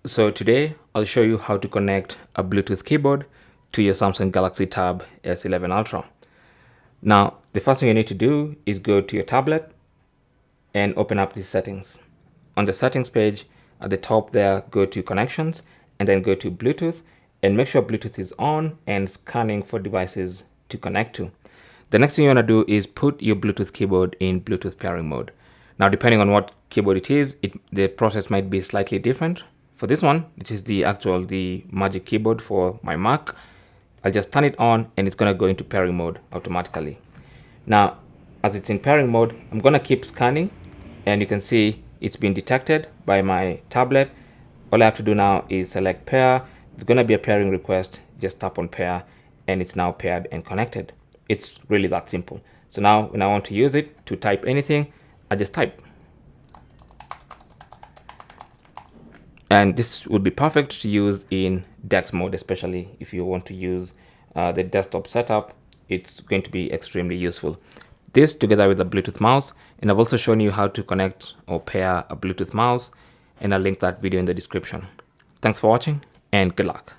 So today I'll show you how to connect a Bluetooth keyboard to your Samsung Galaxy Tab S11 Ultra. Now, the first thing you need to do is go to your tablet and open up the settings. On the settings page at the top there, go to connections and then go to Bluetooth and make sure Bluetooth is on and scanning for devices to connect to. The next thing you want to do is put your Bluetooth keyboard in Bluetooth pairing mode. Now, depending on what keyboard it is, the process might be slightly different. For this one, this is the Magic Keyboard for my Mac. I'll just turn it on and it's going to go into pairing mode automatically. Now, as it's in pairing mode, I'm going to keep scanning and you can see it's been detected by my tablet. All I have to do now is select pair. It's going to be a pairing request. Just tap on pair and it's now paired and connected. It's really that simple. So now when I want to use it to type anything, I just type. And this would be perfect to use in DeX mode, especially if you want to use the desktop setup. It's going to be extremely useful. This together with a Bluetooth mouse, and I've also shown you how to connect or pair a Bluetooth mouse, and I'll link that video in the description. Thanks for watching and good luck.